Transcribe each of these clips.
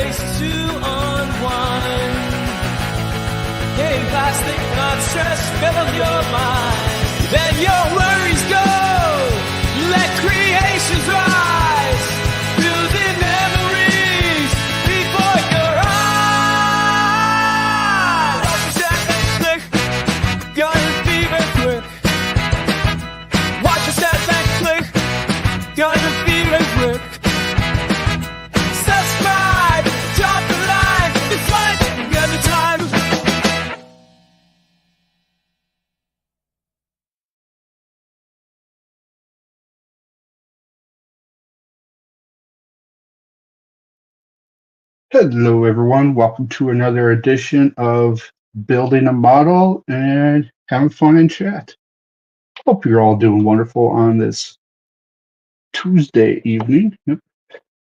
place to unwind. In plastic, not stress, fill your mind. Let your worries go, let creations rise. Building memories before your eyes. Watch your step and click, gonna be very quick. Watch your step and click, gonna be very quick. Subscribe, drop the line, it's like every time. Hello everyone, welcome to another edition of Building a Model and having fun in chat. Hope you're all doing wonderful on this Tuesday evening. Yep,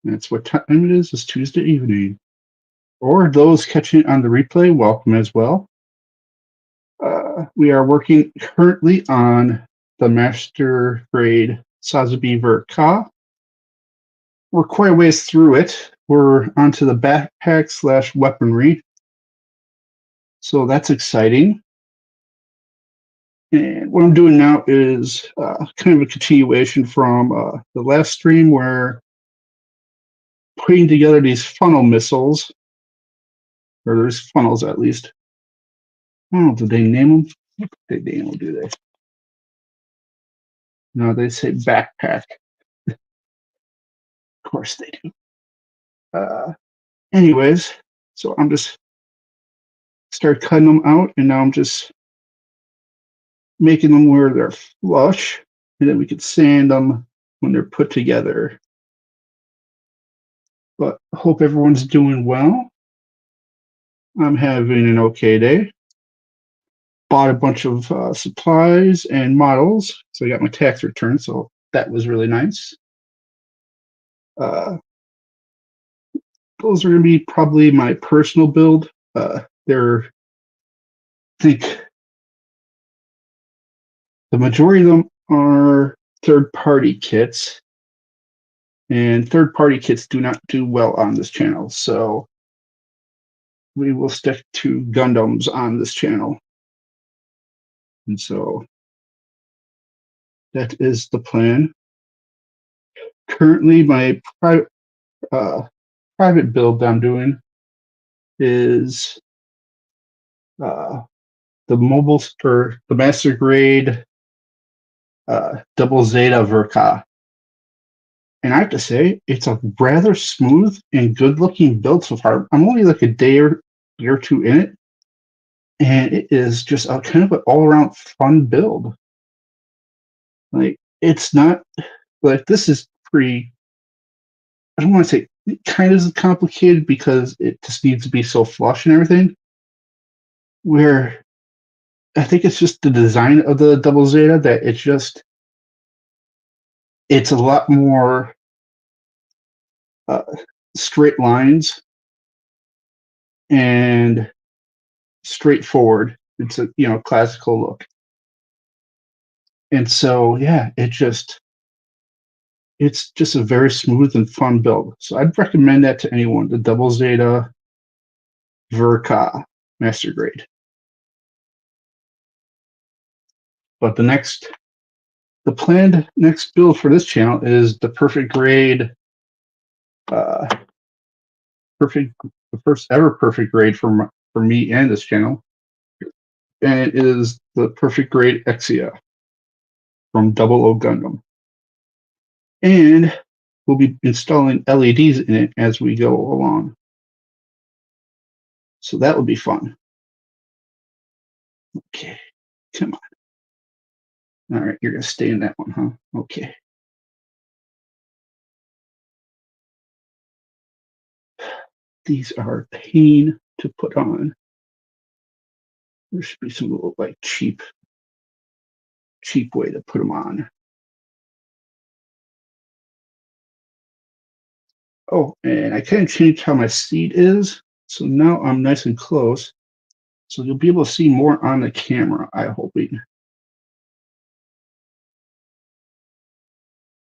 that's what time it is, it's Tuesday evening. Or those catching it on the replay, welcome as well. We are working currently on the Master Grade Sazabi Verka. We're quite a ways through it. We're onto the backpack / weaponry. So that's exciting. And what I'm doing now is kind of a continuation from the last stream where putting together these funnel missiles, or there's funnels at least. I don't know, did they name them? What did they name them, do they? No, they say backpack. Of course they do. Anyways, so I'm just start cutting them out, and now I'm just making them where they're flush, and then we can sand them when they're put together. But I hope everyone's doing well. I'm having an okay day. Bought a bunch of supplies and models, so I got my tax return, so that was really nice. Those are going to be probably my personal build. They're, I think, the majority of them are third-party kits, and third-party kits do not do well on this channel, so we will stick to Gundams on this channel. And so that is the plan. Currently, my private build that I'm doing is the mobile or the Master Grade Double Zeta Verka. And I have to say, it's a rather smooth and good-looking build so far. I'm only like a day or two in it, and it is just a kind of an all-around fun build. Like, it's not like this is pretty. I don't want to say it kind of complicated because it just needs to be so flush and everything. Where I think it's just the design of the Double Zeta that it's a lot more straight lines and straightforward. It's a classical look, and so yeah, it's just a very smooth and fun build. So I'd recommend that to anyone. The Double Zeta Verka Master Grade. But the planned next build for this channel is the Perfect Grade, the first ever Perfect Grade for me and this channel, and it is the Perfect Grade Exia from 00 Gundam. And we'll be installing LEDs in it as we go along. So that will be fun. Okay, come on. All right, you're going to stay in that one, huh? Okay. These are a pain to put on. There should be some little like cheap way to put them on. Oh, and I kind of changed how my seat is. So now I'm nice and close. So you'll be able to see more on the camera, I'm hoping.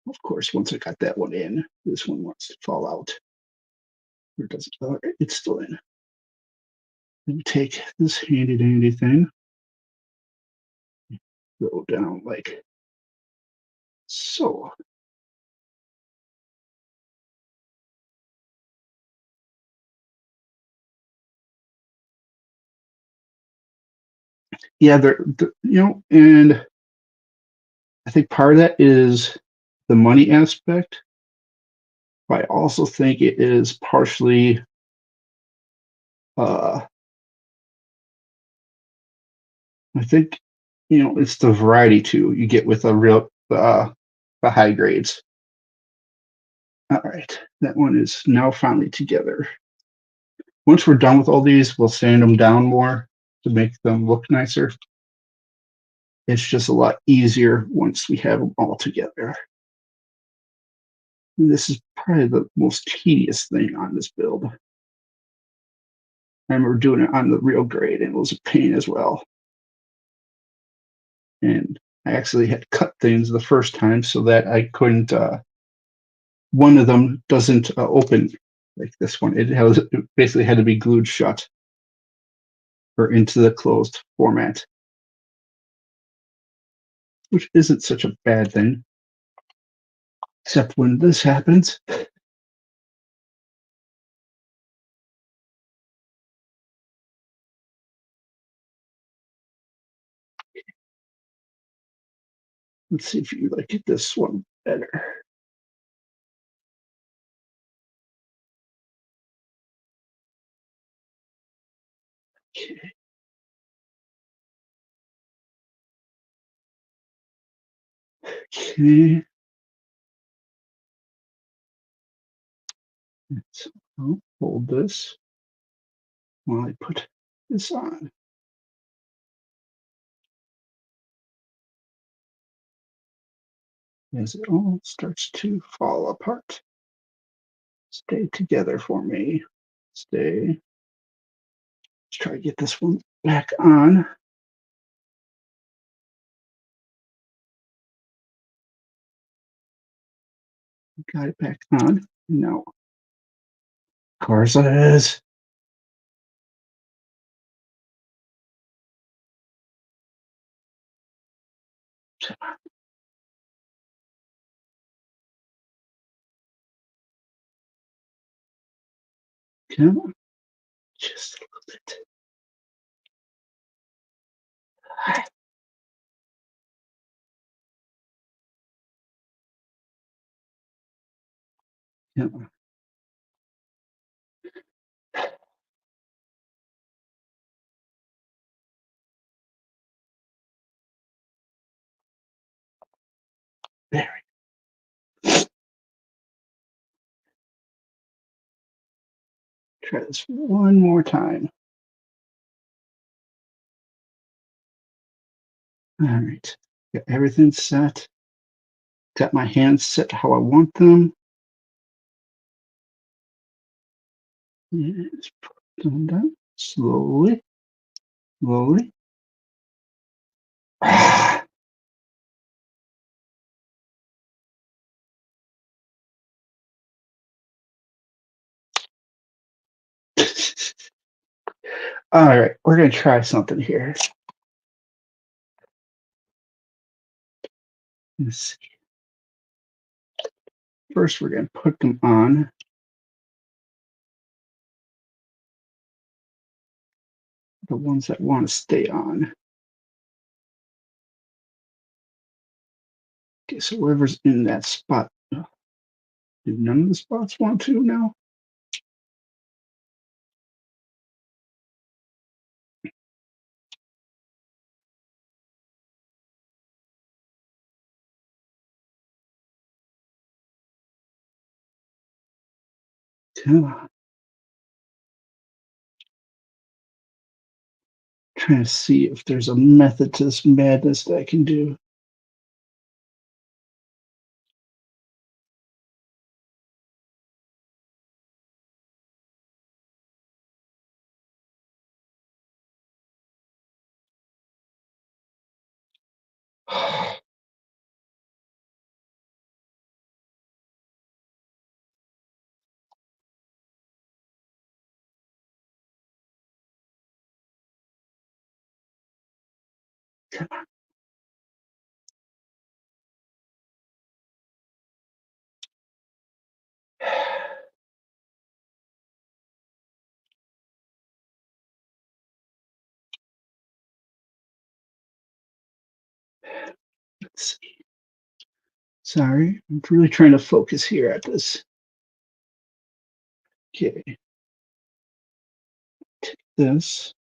Of course, once I got that one in, this one wants to fall out. Or does it? All right, it's still in. Let me take this handy dandy thing, go down like so. Yeah, and I think part of that is the money aspect, but I also think it is partially uh I think it's the variety too you get with the high grades. All right, that one is now finally together. Once we're done with all these, we'll sand them down more to make them look nicer. It's just a lot easier once we have them all together. And this is probably the most tedious thing on this build. I remember doing it on the real grade, and it was a pain as well. And I actually had cut things the first time so that I couldn't. One of them doesn't open like this one. It basically had to be glued shut or into the closed format, which isn't such a bad thing, except when this happens. Let's see if you like this one better. Okay. Okay. So I'll hold this while I put this on. As it all starts to fall apart. Stay together for me. Stay. Let's try to get this one back on. Got it back on. No. Of course it is. Come on. Just a little bit. Come on. There we go. Try this one more time. All right. Got everything set. Got my hands set how I want them. Just put them down slowly, slowly. All right, we're gonna try something here. Let's see. First, we're gonna put them on. The ones that want to stay on. Okay, so whoever's in that spot. Do none of the spots want to now? Come on. Trying to see if there's a method to this madness that I can do. Come on. Let's see. Sorry, I'm really trying to focus here at this. Okay. Take this.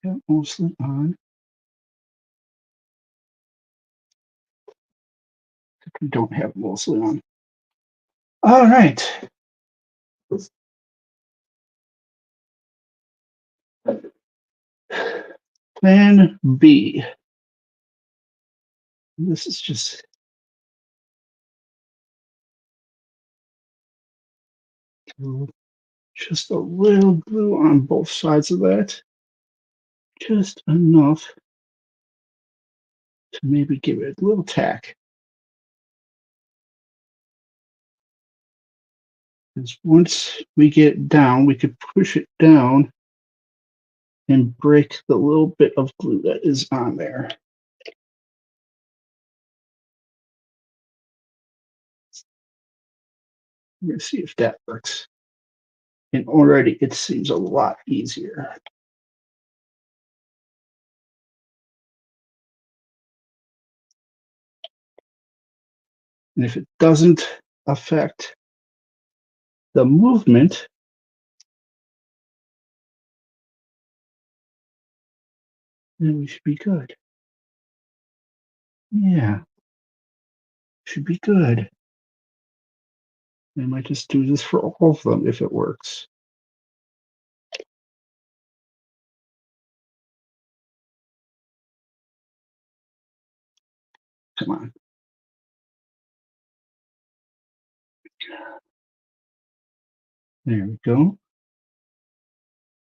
Got mostly on. We don't have mostly on. All right. Plan B. This is just a little glue on both sides of that. Just enough to maybe give it a little tack. Because once we get down, we could push it down and break the little bit of glue that is on there. We're going to see if that works. And already it seems a lot easier. And if it doesn't affect the movement, then we should be good. Yeah, should be good. I might just do this for all of them if it works. Come on. There we go.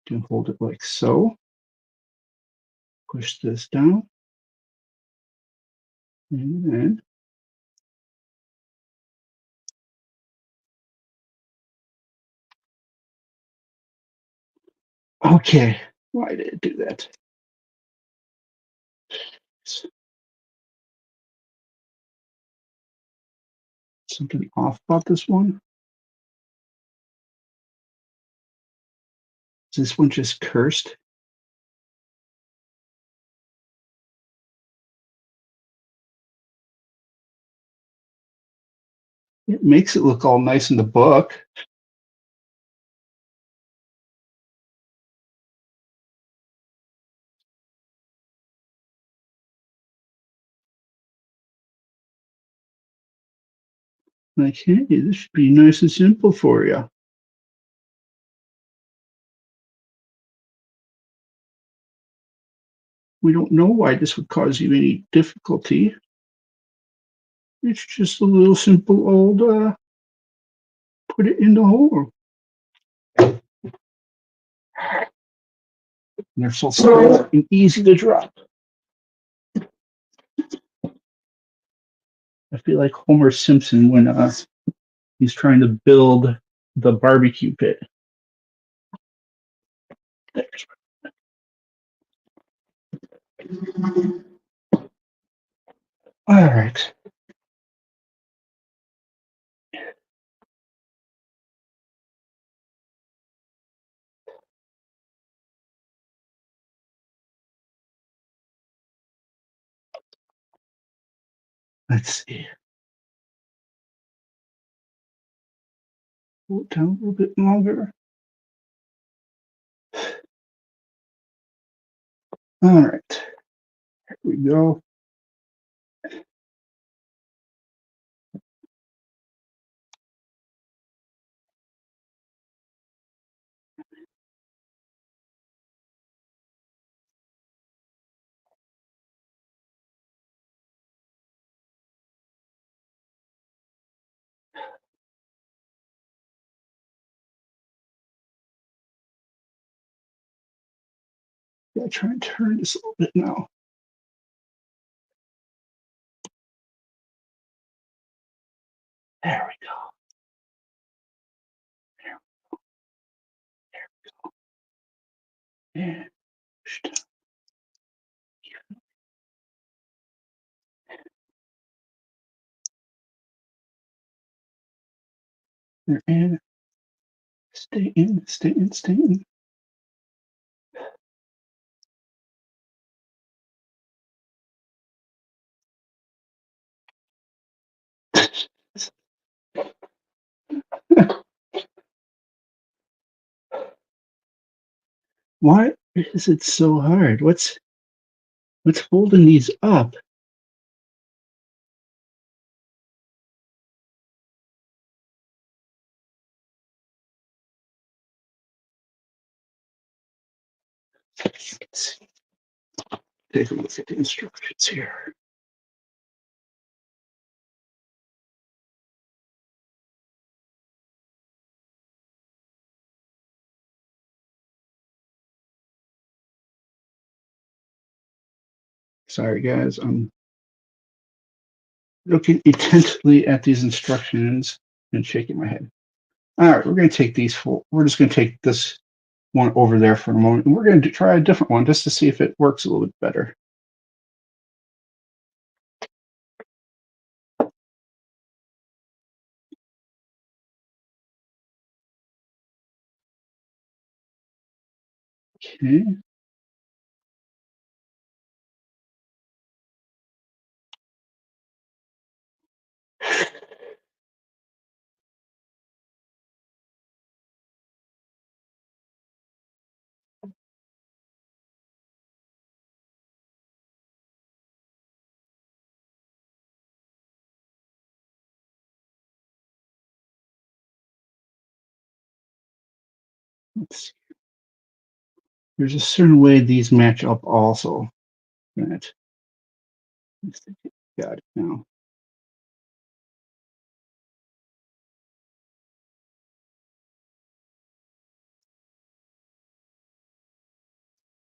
Can hold it like so. Push this down. And then okay. Why did it do that? Something off about this one? Is this one just cursed? It makes it look all nice in the book. Like, hey, this should be nice and simple for you. We don't know why this would cause you any difficulty. It's just a little simple old put it in the hole. And they're so small and easy to drop. I feel like Homer Simpson when he's trying to build the barbecue pit. There's all right. Let's see. Pull it down a little bit longer. All right. Here we go. Gotta try and turn this a little bit now. There we go. There And they're in. Stay in, stay in, stay in. Why is it so hard? What's holding these up? Let's see. Take a look at the instructions here. Sorry, guys. I'm looking intently at these instructions and shaking my head. All right, we're going to take these four. We're just going to take this one over there for a moment, and we're going to try a different one just to see if it works a little bit better. Okay. Let's see. There's a certain way these match up also. That. Got it now.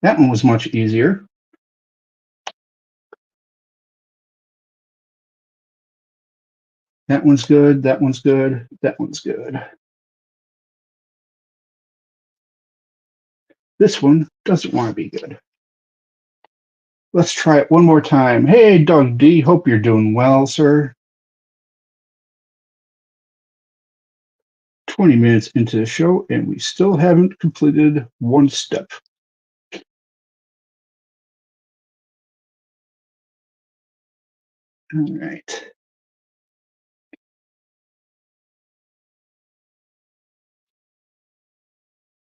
That one was much easier. That one's good. That one's good. That one's good. This one doesn't want to be good. Let's try it one more time. Hey, Doug D. Hope you're doing well, sir. 20 minutes into the show, and we still haven't completed one step. All right.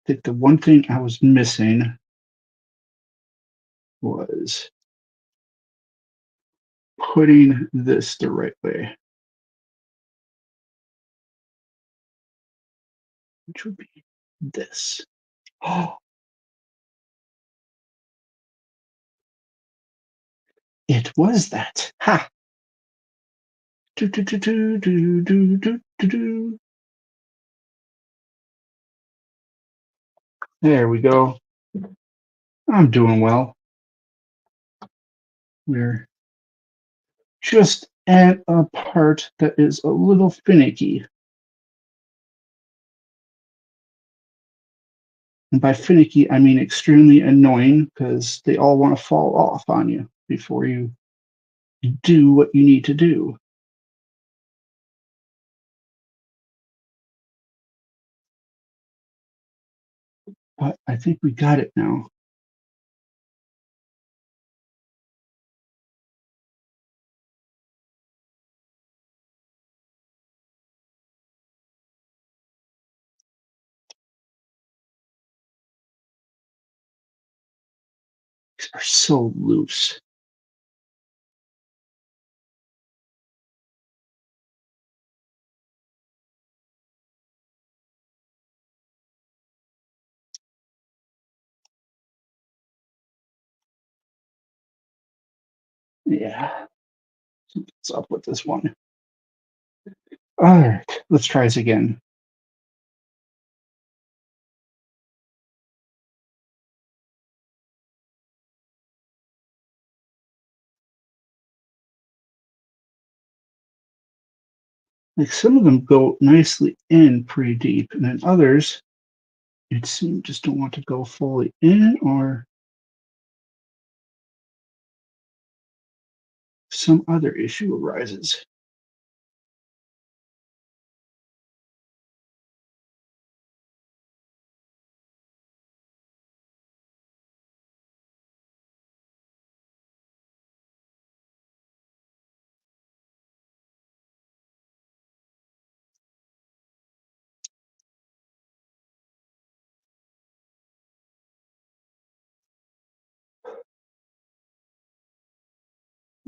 I think the one thing I was missing was putting this the right way, which would be this. Oh, it was that. Ha! Do, do, do, do, do, do, do, do, do. There we go. I'm doing well. We're just at a part that is a little finicky. And by finicky, I mean extremely annoying because they all want to fall off on you before you do what you need to do. But I think we got it now. These are so loose. Yeah, what's up with this one? All right, let's try this again. Like some of them go nicely in pretty deep, and then others, it seems just don't want to go fully in, or some other issue arises.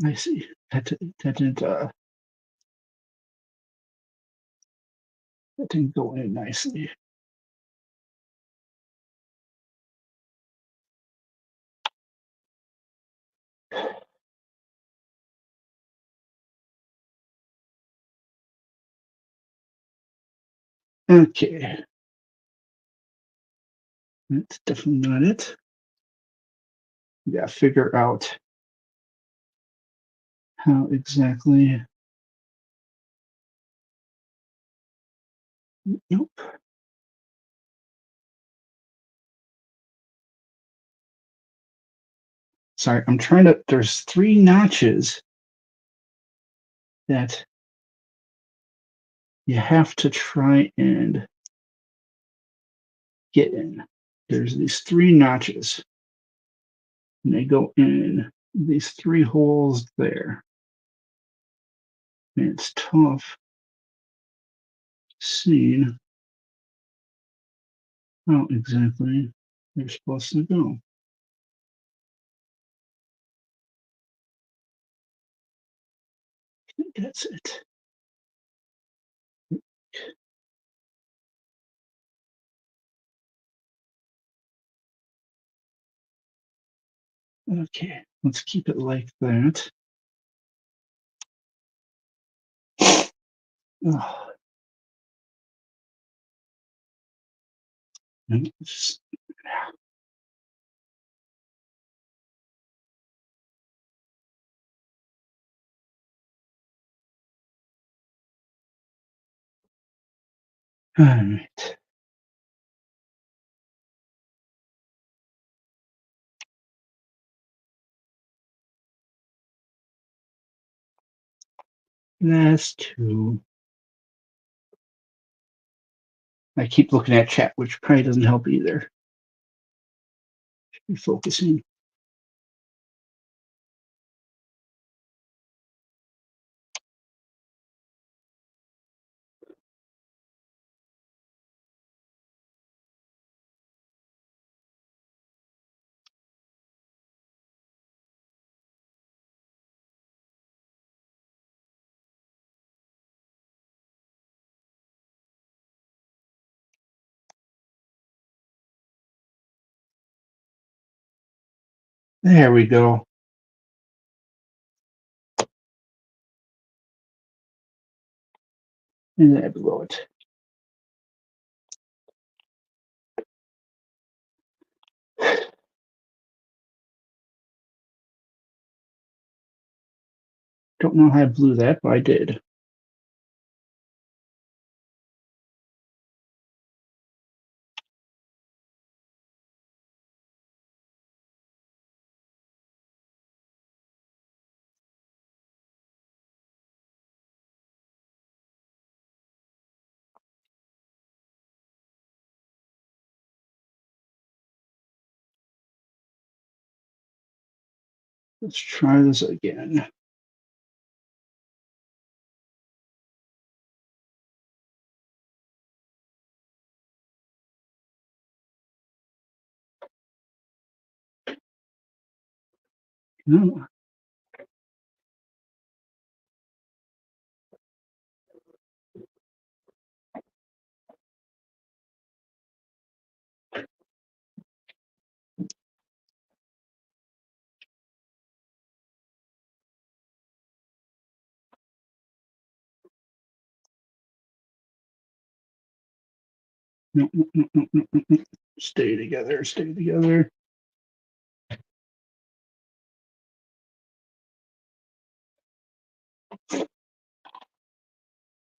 I see. That didn't go in nicely. Okay. That's definitely not it. Yeah, figure out how exactly. Nope. Sorry, I'm trying to. There's 3 notches that you have to try and get in. There's these 3 notches, and they go in these 3 holes there. And it's tough seeing how exactly they're supposed to go. I think that's it. Okay, let's keep it like that. Oh, and just, all right. That's 2. I keep looking at chat, which probably doesn't help either. Should be focusing. There we go. And then below it. Don't know how I blew that, but I did. Let's try this again. No. No, no, no, no, no, no, no. Stay together, stay together.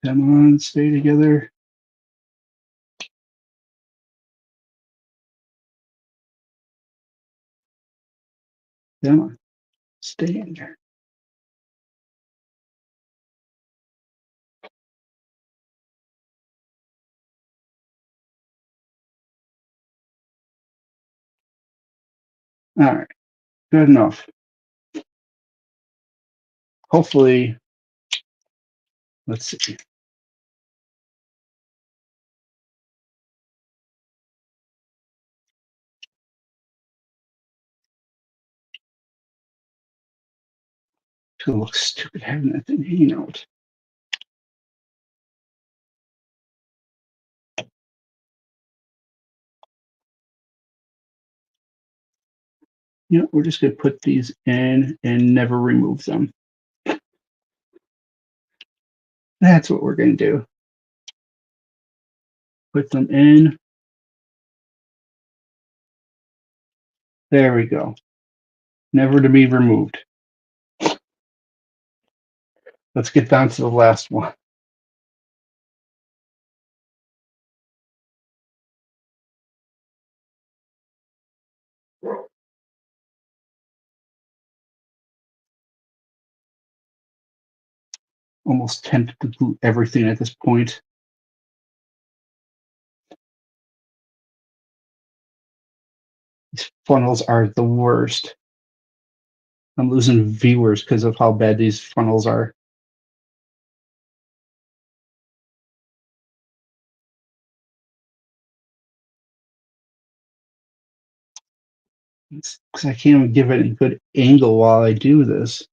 Come on, stay together. Come on, stay in there. All right, good enough. Hopefully, let's see. It looks stupid having that thing hanging out. You know, we're just going to put these in and never remove them. That's what we're going to do. Put them in. There we go. Never to be removed. Let's get down to the last one. Almost tempted to glue everything at this point. These funnels are the worst. I'm losing viewers because of how bad these funnels are. Because I can't even give it a good angle while I do this.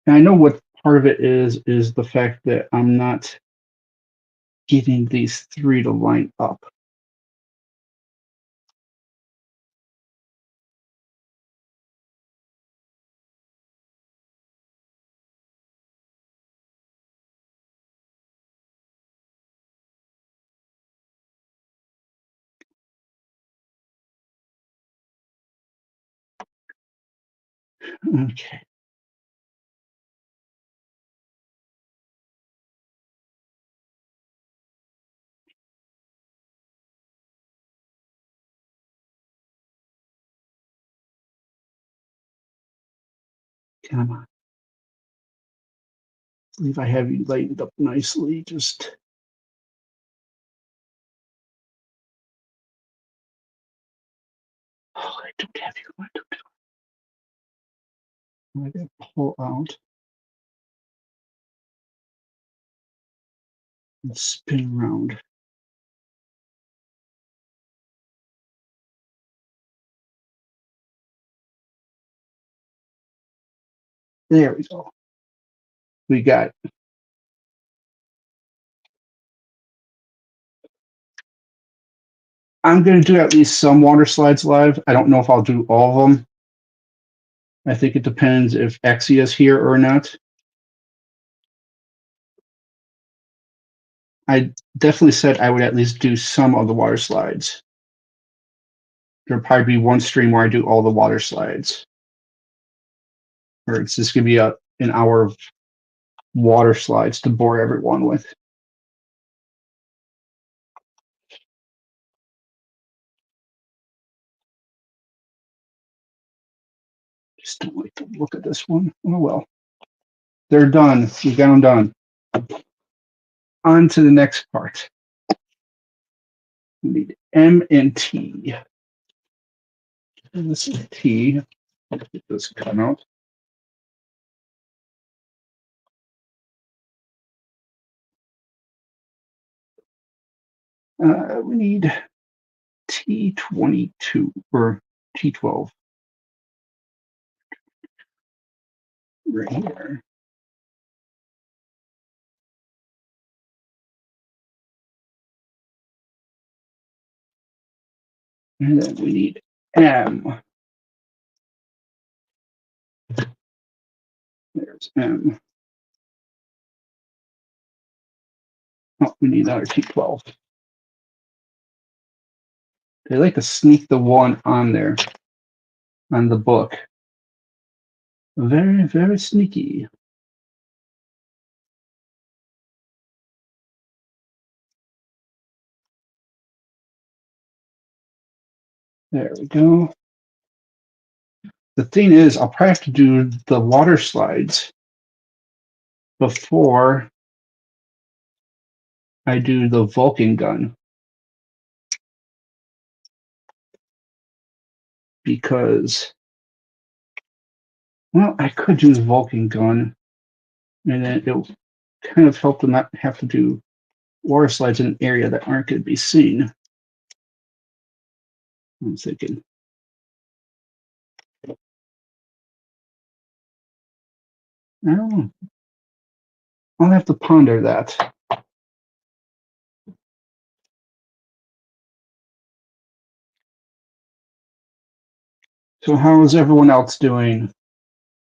And I know what part of it is the fact that I'm not getting these three to line up. Okay. Come on. I believe I have you lightened up nicely. Just I don't have you. I don't have. I gotta pull out and spin around. There we go. We got it. I'm going to do at least some water slides live. I don't know if I'll do all of them. I think it depends if Exia is here or not. I definitely said I would at least do some of the water slides. There'll probably be one stream where I do all the water slides. Or it's just going to be an hour of water slides to bore everyone with. Just don't like the look of this one. Oh well. They're done. We got them done. On to the next part. We need M and T. And this is T. Let's get this cut out. We need T22 or T12 right here. And then we need M. There's M. Oh, we need another T12. They like to sneak the one on there, on the book. Very, very sneaky. There we go. The thing is, I'll probably have to do the water slides before I do the Vulcan gun. Because, well, I could do the Vulcan gun, and then it'll kind of help to not have to do water slides in an area that aren't going to be seen. I'm thinking. I don't know. I'll have to ponder that. So how is everyone else doing?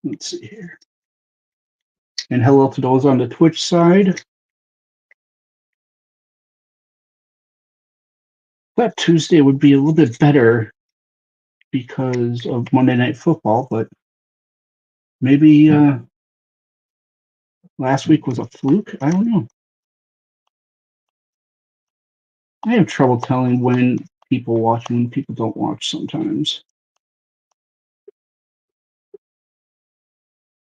Let's see here. And hello to those on the Twitch side. Thought Tuesday would be a little bit better because of Monday Night Football, but maybe last week was a fluke. I don't know. I have trouble telling when people watch and when people don't watch sometimes.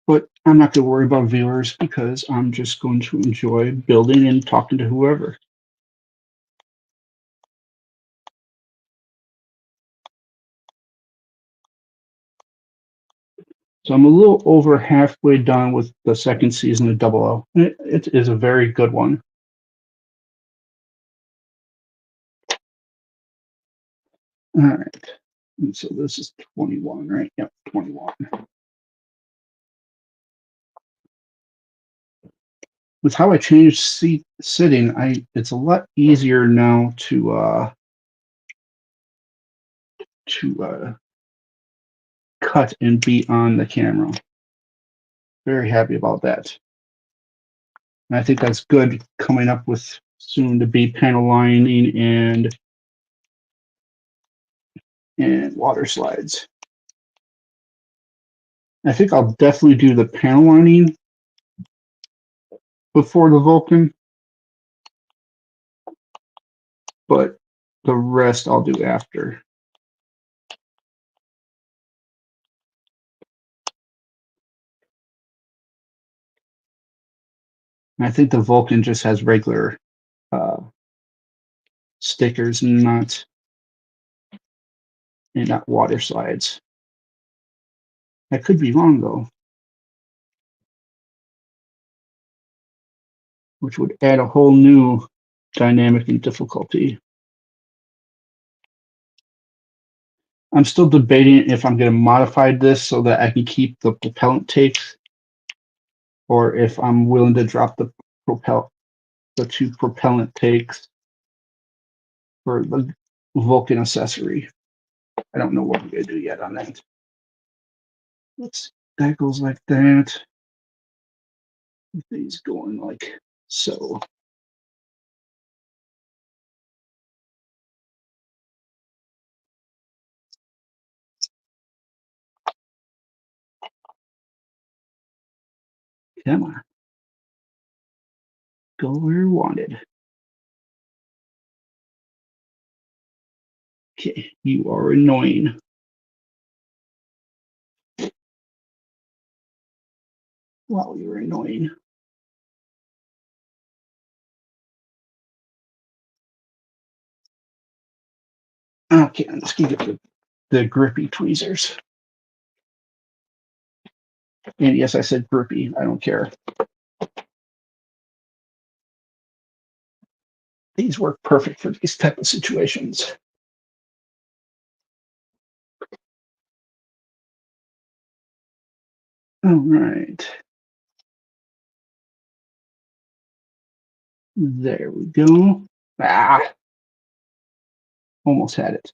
But I'm not going to worry about viewers because I'm just going to enjoy building and talking to whoever. So I'm a little over halfway done with the second season of Double O. It is a very good one. All right. And so this is 21, right? Yep, 21. With how I changed sitting, it's a lot easier now to cut and be on the camera. Very happy about that. And I think that's good coming up with soon to be panel lining and water slides. I think I'll definitely do the panel lining before the Vulcan, but the rest I'll do after. And I think the Vulcan just has regular stickers and not water slides. I could be wrong though, which would add a whole new dynamic and difficulty. I'm still debating if I'm going to modify this so that I can keep the propellant takes, or if I'm willing to drop the two propellant takes for the Vulcan accessory. I don't know what we're going to do yet on that. That goes like that. These going like so. Come on. Go where you wanted. Okay, you are annoying. Wow, you're annoying. Okay, I'm just gonna get the grippy tweezers. And yes, I said grippy. I don't care. These work perfect for these type of situations. All right. There we go. Ah, almost had it.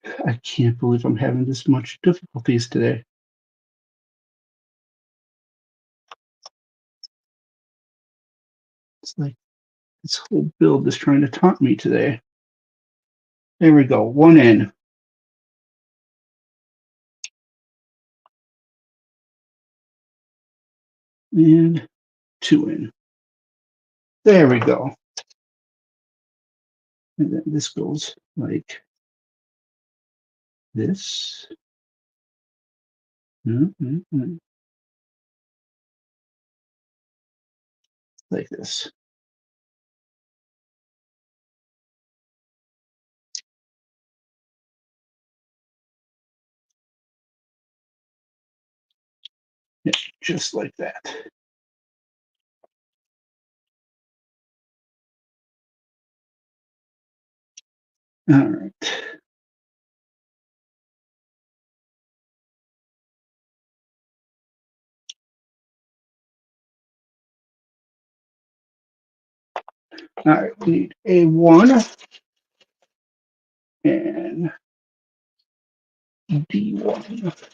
I can't believe I'm having this much difficulties today. It's like this whole build is trying to taunt me today. There we go. One in. And two in. There we go. And then this goes like this. Like this. Yeah, just like that. All right. All right, we need A1 and D1.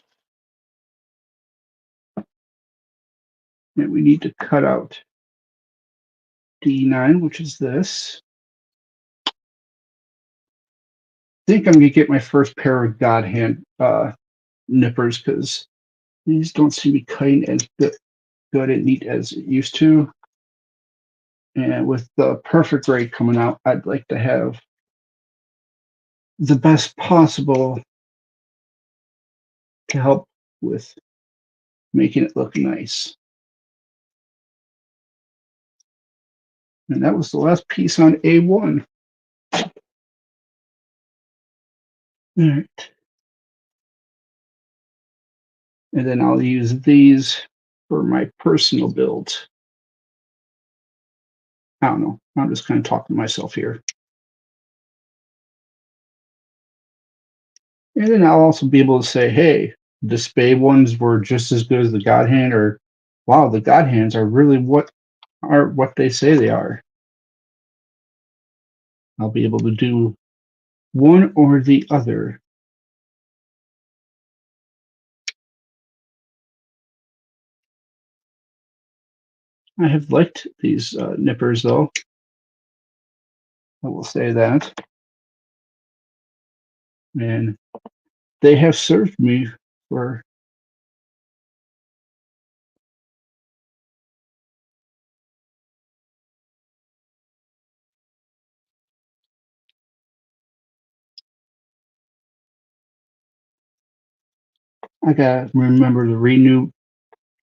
And we need to cut out D9, which is this. I think I'm going to get my first pair of God hand nippers because these don't seem to be cutting as good and neat as it used to. And with the perfect grade coming out, I'd like to have the best possible to help with making it look nice. And that was the last piece on A1. All right. And then I'll use these for my personal build. I don't know. I'm just kind of talking to myself here. And then I'll also be able to say, hey, the Dspiae ones were just as good as the God Hand, or wow, the God Hands are really what they say they are. I'll be able to do one or the other. I have liked these nippers, though. I will say that. And they have served me for I gotta remember the renew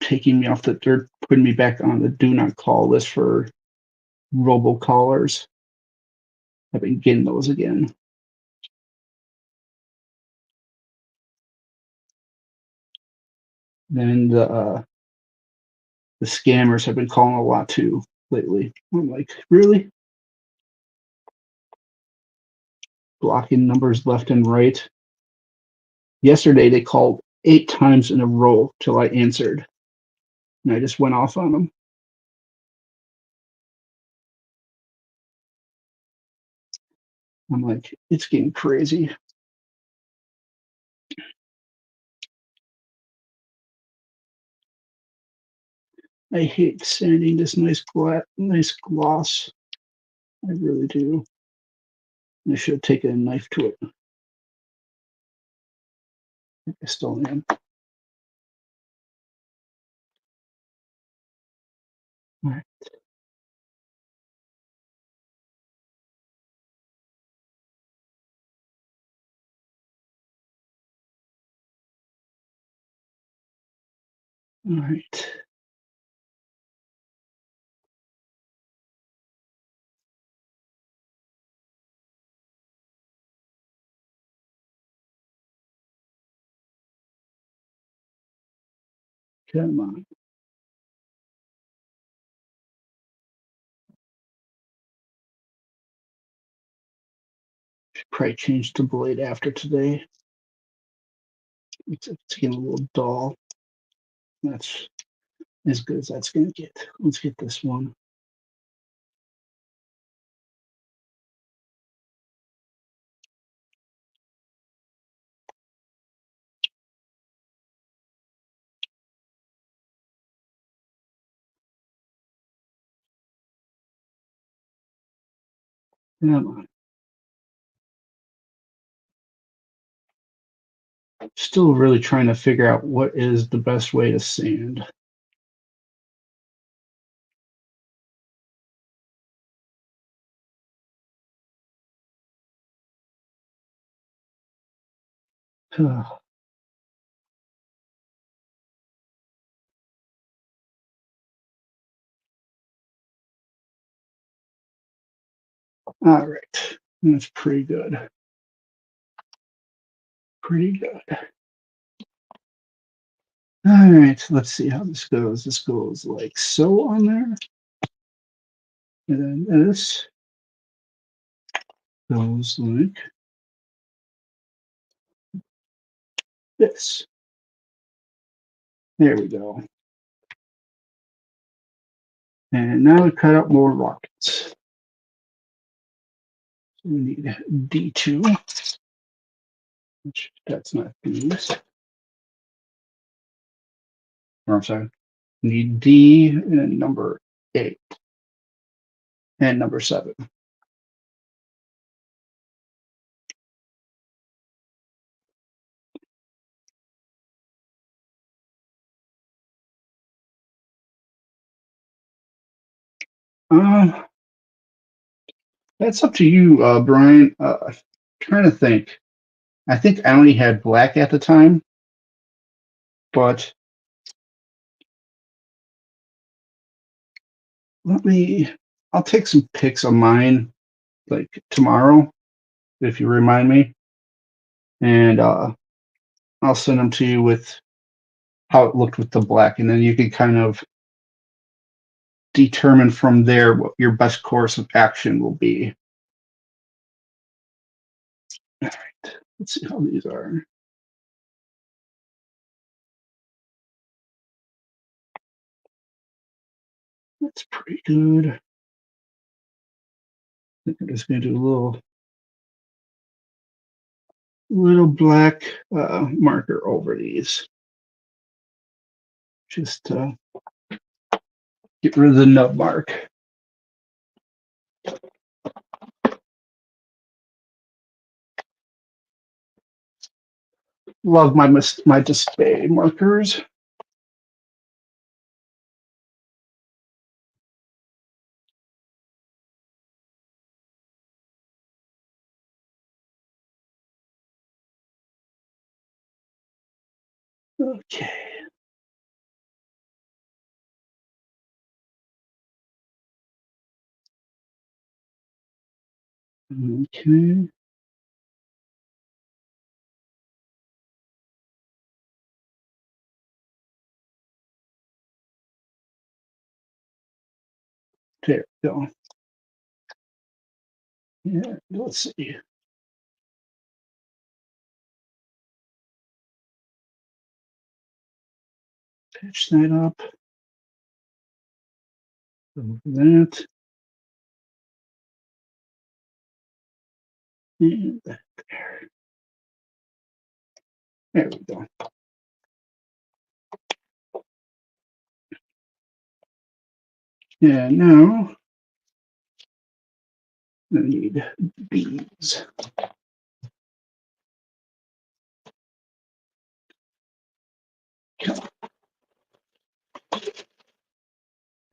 taking me off they're putting me back on the do not call list for robocallers. I've been getting those again. Then the scammers have been calling a lot too lately. I'm like, really? Blocking numbers left and right. Yesterday they called 8 times in a row till I answered, and I just went off on them. I'm like, it's getting crazy. I hate sanding this nice gloss. I really do. I should have taken a knife to it. I still am. All right. All right. Come on. Should probably change the blade after today. It's getting a little dull. That's as good as that's going to get. Let's get this one. Come on. Still really trying to figure out what is the best way to sand. All right, that's pretty good. Pretty good. All right, let's see how this goes. This goes like so on there. And then this goes like this. There we go. And now we cut out more rockets. So we need D2, which that's not these. Or I'm sorry, we need D and number 8 and number 7. That's up to you, Brian. Trying to think. I think I only had black at the time, but I'll take some pics of mine like tomorrow, if you remind me, and I'll send them to you with how it looked with the black, and then you can kind of determine from there what your best course of action will be. All right, let's see how these are. That's pretty good. I think I'm just going to do a little black marker over these, just to get rid of the nub mark. Love my Dspiae markers. Okay. Okay. There we go. Yeah, let's see. Pitch that up. Over that. And that there. There we go. Yeah, now I need beads.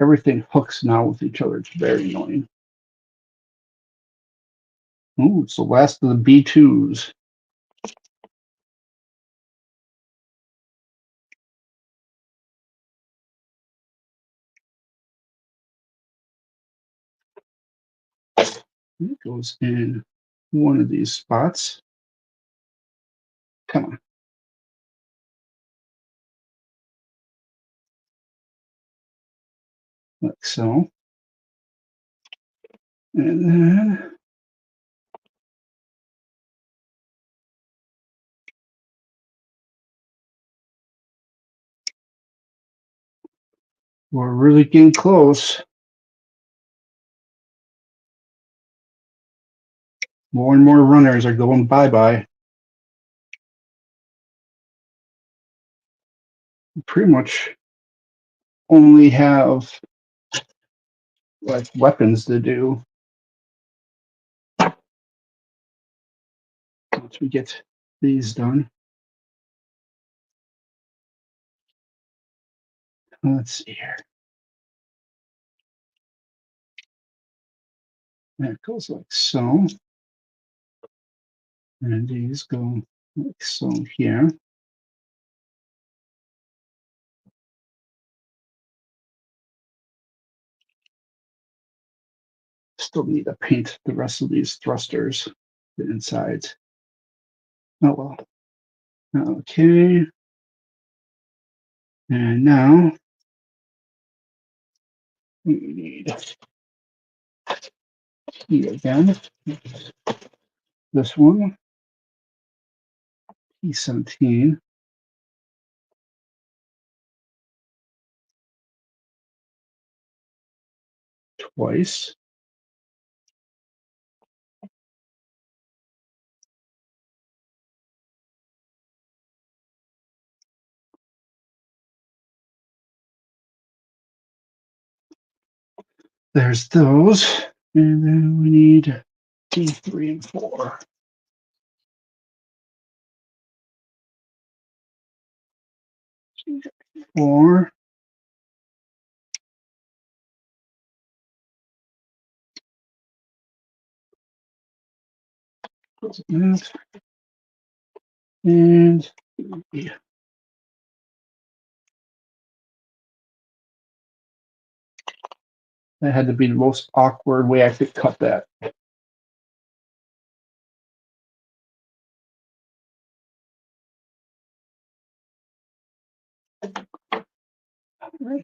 Everything hooks now with each other. It's very annoying. Oh, it's the last of the B2s. It goes in one of these spots. Come on. Like so. And then we're really getting close. More and more runners are going bye-bye. Pretty much only have like weapons to do. once we get these done. Let's see here. That goes like so. And these go like so here. Still need to paint the rest of these thrusters, the insides. Oh well. Okay. And now we need key again. This one, P17. Twice. There's those. And then we need D3 and 4. Four. And yeah. That had to be the most awkward way I could cut that. All right.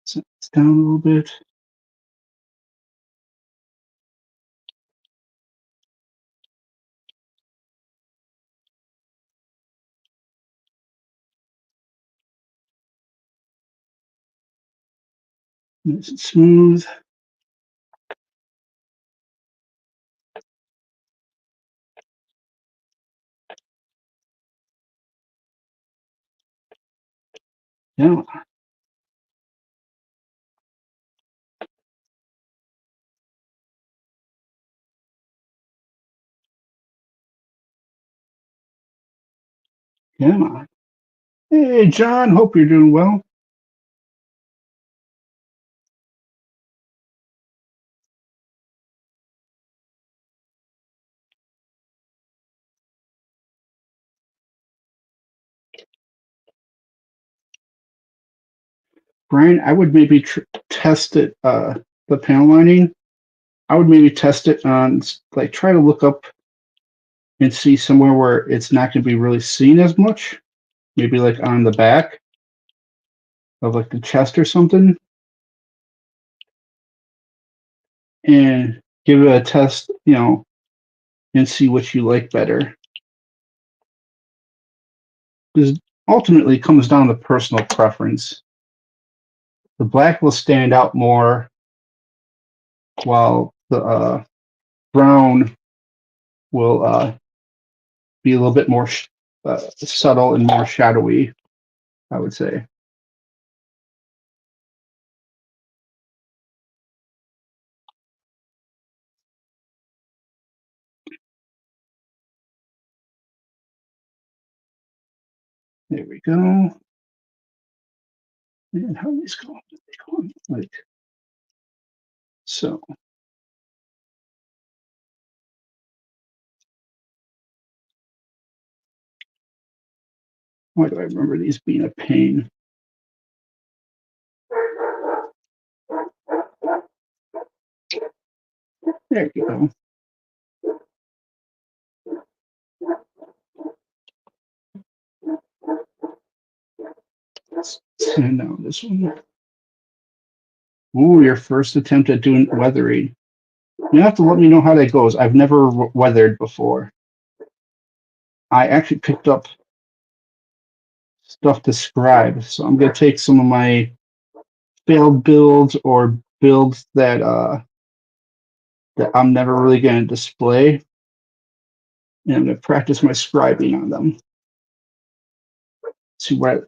Set this down a little bit. Nice and smooth. Yeah. Yeah. Hey, John. Hope you're doing well. Brian, I would maybe test it, the panel lining. I would maybe test it on, like, try to look up and see somewhere where it's not going to be really seen as much. Maybe like on the back of like the chest or something. And give it a test, and see what you like better. Because ultimately it comes down to personal preference. The black will stand out more while the brown will be a little bit more subtle and more shadowy, I would say. There we go. And how do these go? They go like so. Why do I remember these being a pain? There you go. And now this one. Ooh, your first attempt at doing weathering. You have to let me know how that goes. I've never weathered before. I actually picked up stuff to scribe, so I'm gonna take some of my failed builds or builds that I'm never really gonna display, and I'm gonna practice my scribing on them. See what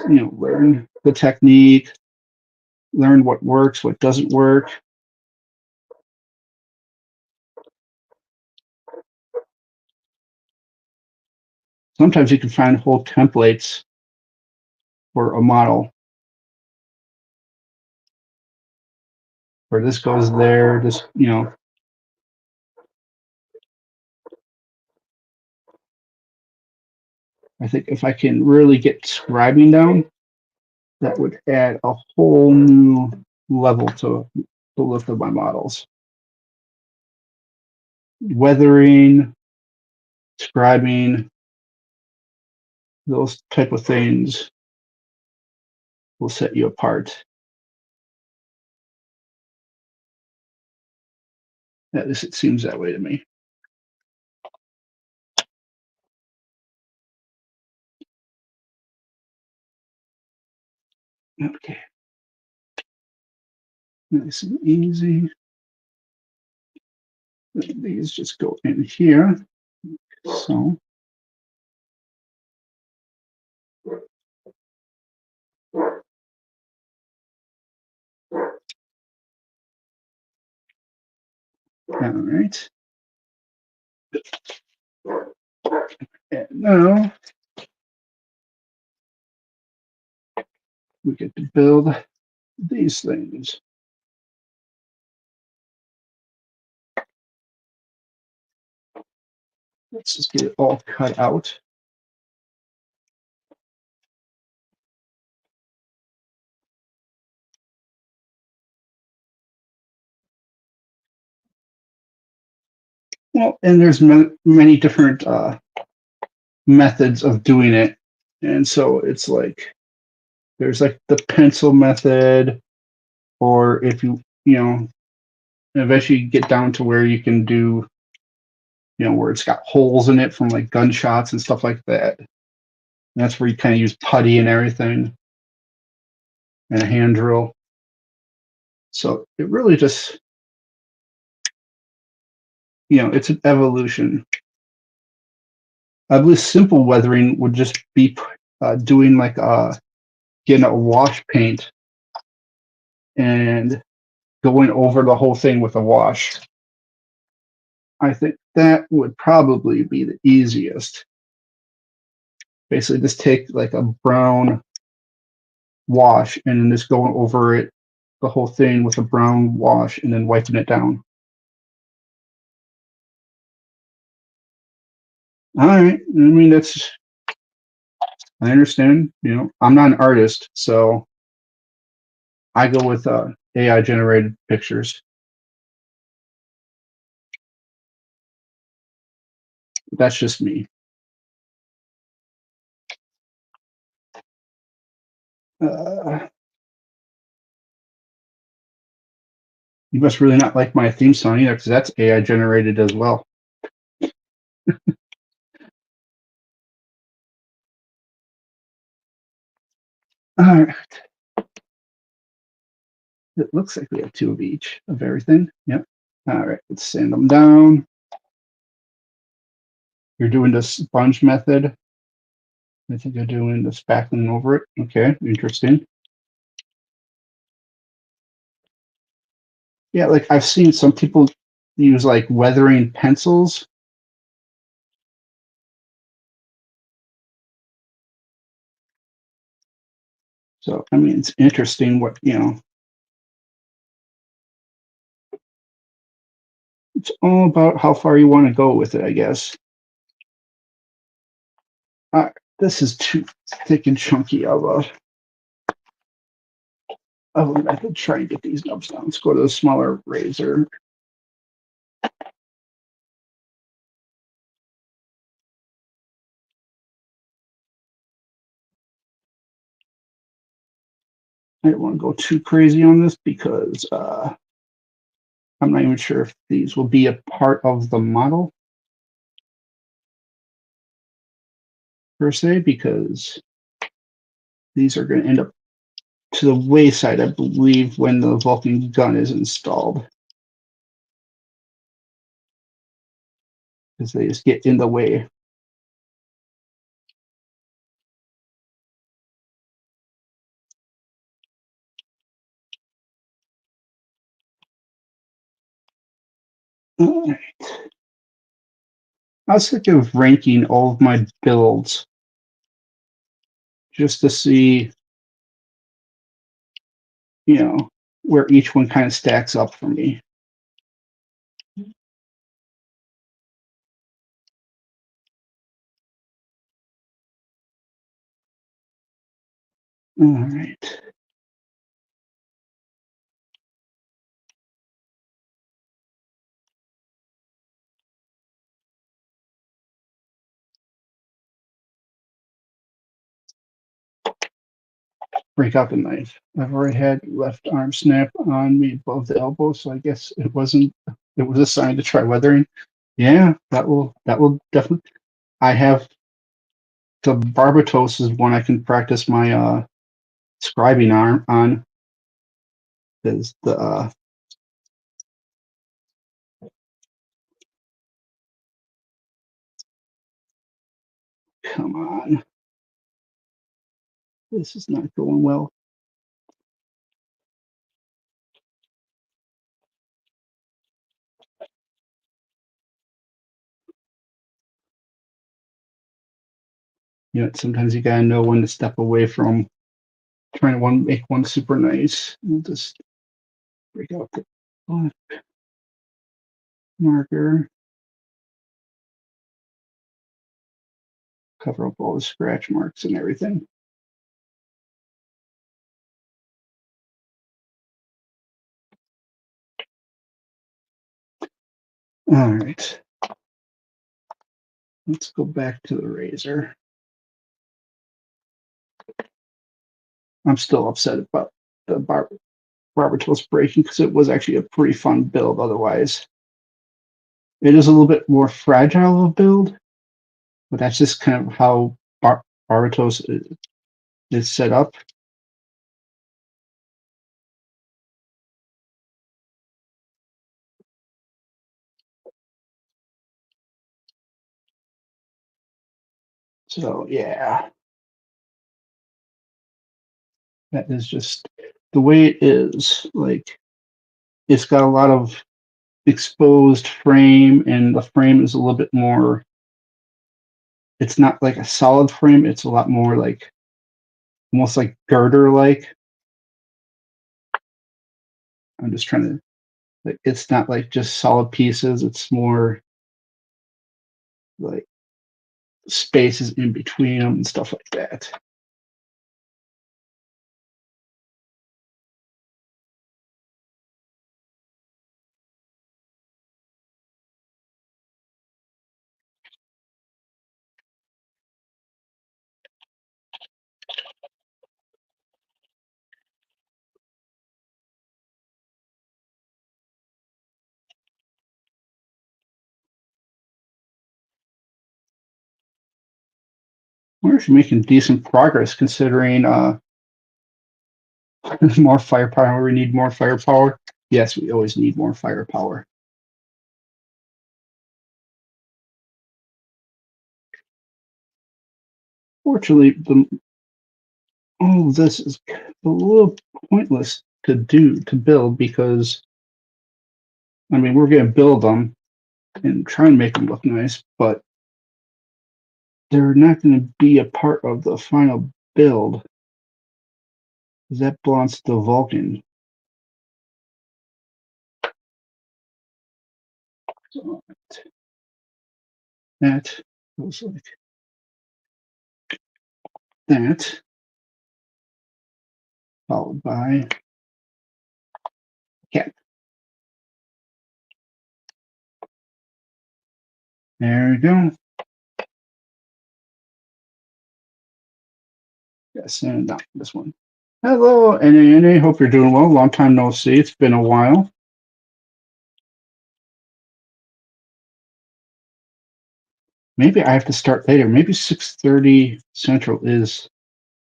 learn the technique, learn what works, what doesn't work. sometimes you can find whole templates for a model where this goes there, this, you know. I think if I can really get scribing down, that would add a whole new level to the look of my models. Weathering, scribing, those type of things will set you apart. At least it seems that way to me. Okay. Nice and easy. These just go in here. So. All right. And now we get to build these things. Let's just get it all cut out. Well, and there's many different methods of doing it. And so it's like, there's like the pencil method, or if you know, eventually you get down to where you can do, you know, where it's got holes in it from like gunshots and stuff like that. And that's where you kind of use putty and everything and a hand drill. So it really just, you know, it's an evolution. I believe simple weathering would just be doing like getting a wash paint and going over the whole thing with a wash. I think that would probably be the easiest. Basically, just take like a brown wash and then just going over it, the whole thing with a brown wash, and then wiping it down. All right. I mean, that's, I understand. You know, I'm not an artist, so I go with AI generated pictures. That's just me. You must really not like my theme song either, because that's AI generated as well. All right. It looks like we have two of each of everything. Yep. All right. Let's sand them down. You're doing the sponge method. I think you're doing the spackling over it. Okay. Interesting. Yeah. Like I've seen some people use like weathering pencils. So, I mean, it's interesting what, you know, it's all about how far you want to go with it, I guess. This is too thick and chunky of a method. Try and get these nubs down. Let's go to the smaller razor. I don't want to go too crazy on this because I'm not even sure if these will be a part of the model per se, because these are going to end up to the wayside, I believe, when the Vulcan gun is installed, because they just get in the way. All right. I was thinking of ranking all of my builds just to see, where each one kind of stacks up for me. All right. Break out the knife. I've already had left arm snap on me above the elbow, so I guess it was a sign to try weathering. Yeah, that will definitely. I have the Barbatos is one I can practice my scribing arm on. Is the come on, this is not going well. Sometimes you gotta know when to step away from trying to make one super nice. We'll just break out the black marker, cover up all the scratch marks and everything. All right. Let's go back to the razor. I'm still upset about the Barbatos breaking because it was actually a pretty fun build otherwise. It is a little bit more fragile of a build, but that's just kind of how Barbatos is set up. So yeah, that is just the way it is. Like it's got a lot of exposed frame, and the frame is a little bit more. It's not like a solid frame. It's a lot more like almost like girder like. I'm just trying to like it's not like just solid pieces. It's more like spaces in between them and stuff like that. We're actually making decent progress considering more firepower. We need more firepower. Yes, we always need more firepower. Fortunately, all of this is a little pointless to build because I mean we're going to build them and try and make them look nice, but they're not going to be a part of the final build. That belongs to Vulcan. So that goes like that, followed by cat. There we go. Yes, and not this one. Hello, NA. Hope you're doing well. Long time no see. It's been a while. Maybe I have to start later. Maybe 6:30 Central is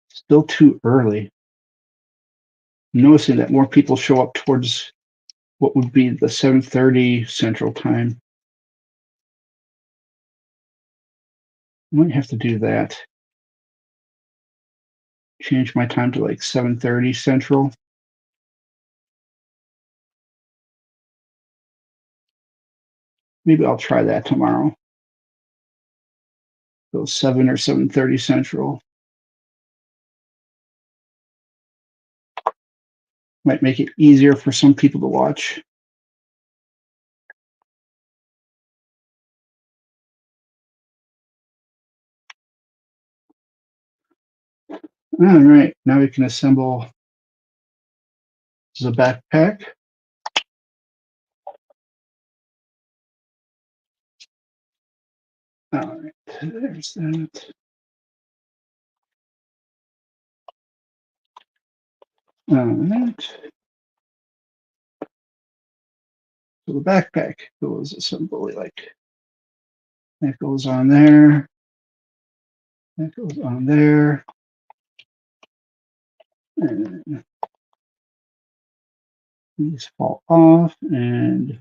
still too early. I'm noticing that more people show up towards what would be the 7:30 Central time. I might have to do that. Change my time to like 7:30 Central. Maybe I'll try that tomorrow. Go 7 or 7:30 Central. Might make it easier for some people to watch. All right, now we can assemble the backpack. All right, there's that. All right. So the backpack goes assembly like that goes on there. That goes on there. And these fall off and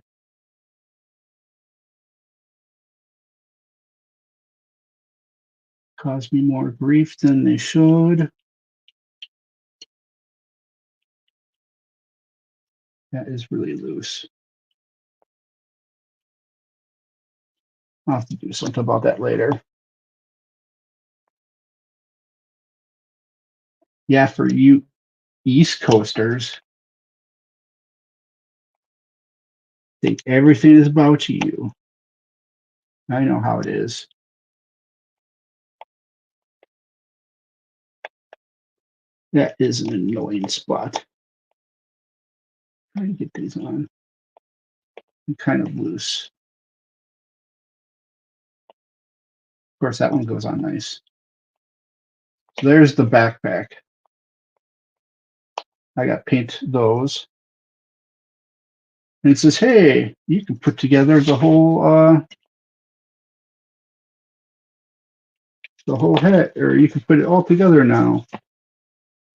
cause me more grief than they should. That is really loose. I'll have to do something about that later. Yeah, for you East Coasters, think everything is about you. I know how it is. That is an annoying spot. Try to get these on. I'm kind of loose. Of course, that one goes on nice. So there's the backpack. I got paint those. And it says, hey, you can put together the whole head, or you can put it all together now.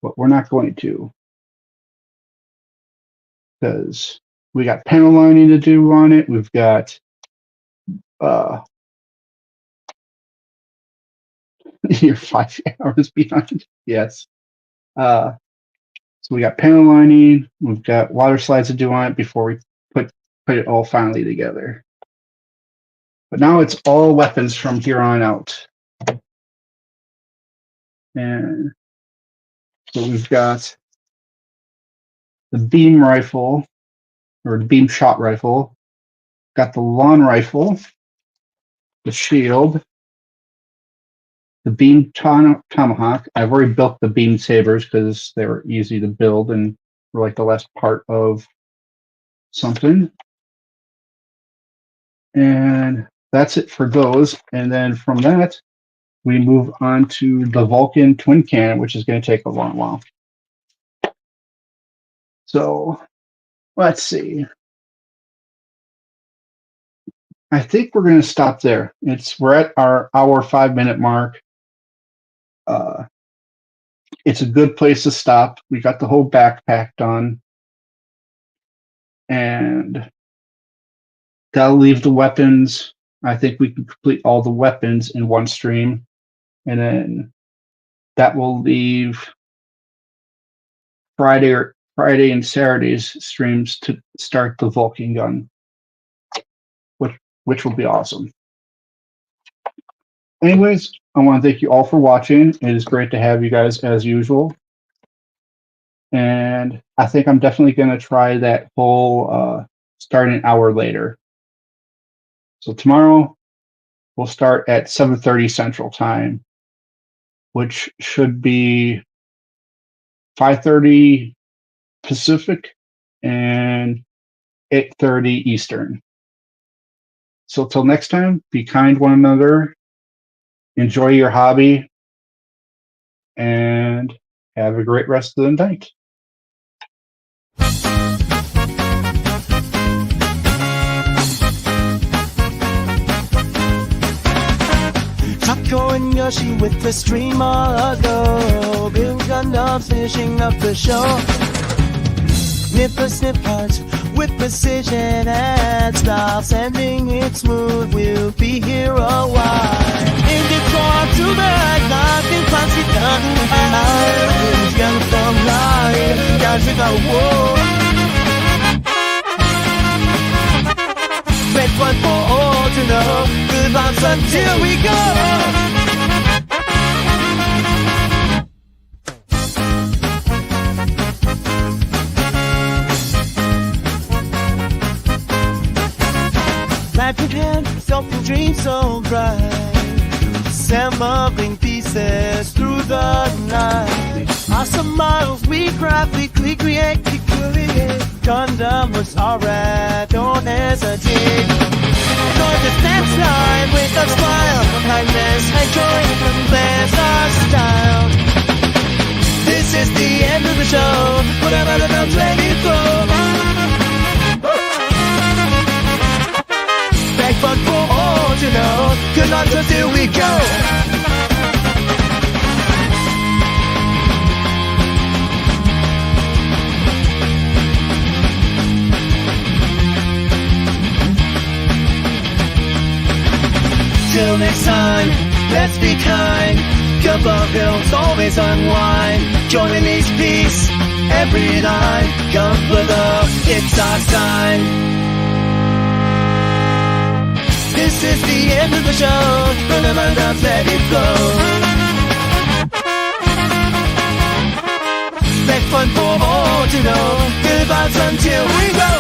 But we're not going to. Because we got panel lining to do on it. We've got you're 5 hours behind. Yes. So we got panel lining. We've got water slides to do on it before we put it all finally together. But now it's all weapons from here on out. And so we've got the beam rifle, or the beam shot rifle. Got the lawn rifle, the shield, the beam tomahawk. I've already built the beam sabers because they were easy to build and were like the last part of something. And that's it for those. And then from that, we move on to the Vulcan twin cannon, which is going to take a long while. So let's see. I think we're going to stop there. We're at our hour 5-minute mark. It's a good place to stop. We got the whole backpack done. And that'll leave the weapons. I think we can complete all the weapons in one stream. And then that will leave Friday and Saturday's streams to start the Vulcan gun, which will be awesome. Anyways, I want to thank you all for watching. It is great to have you guys as usual. And I think I'm definitely going to try that whole start an hour later. So tomorrow we'll start at 7:30 Central Time, which should be 5:30 Pacific and 8:30 Eastern. So till next time, be kind to one another, enjoy your hobby, and have a great rest of the night. Taco and Yoshi with the stream all ago. Bill Gundam finishing up the show. Snip hearts with precision and style. Sending it smooth, we'll be here a while. In the car to the nothing fancy done. I'm young from life. Got to go, whoa. Wait for all to know. Good vibes until we go. comprehend something dreams so bright. Assembling pieces through the night. Awesome models we graphically create. Gundam was alright, don't hesitate. Cause it's that time with a smile. Kindness and joy compares our style. This is the end of the show. Whatever the film's ready to go. Back fun for all to know. Good luck till we go. Till next time, let's be kind. Gundam films always unwind. Join these peace every night. Come for love, it's our sign. This is the end of the show. Remember to let it flow. Back fun for all to know. Good vibes until we go.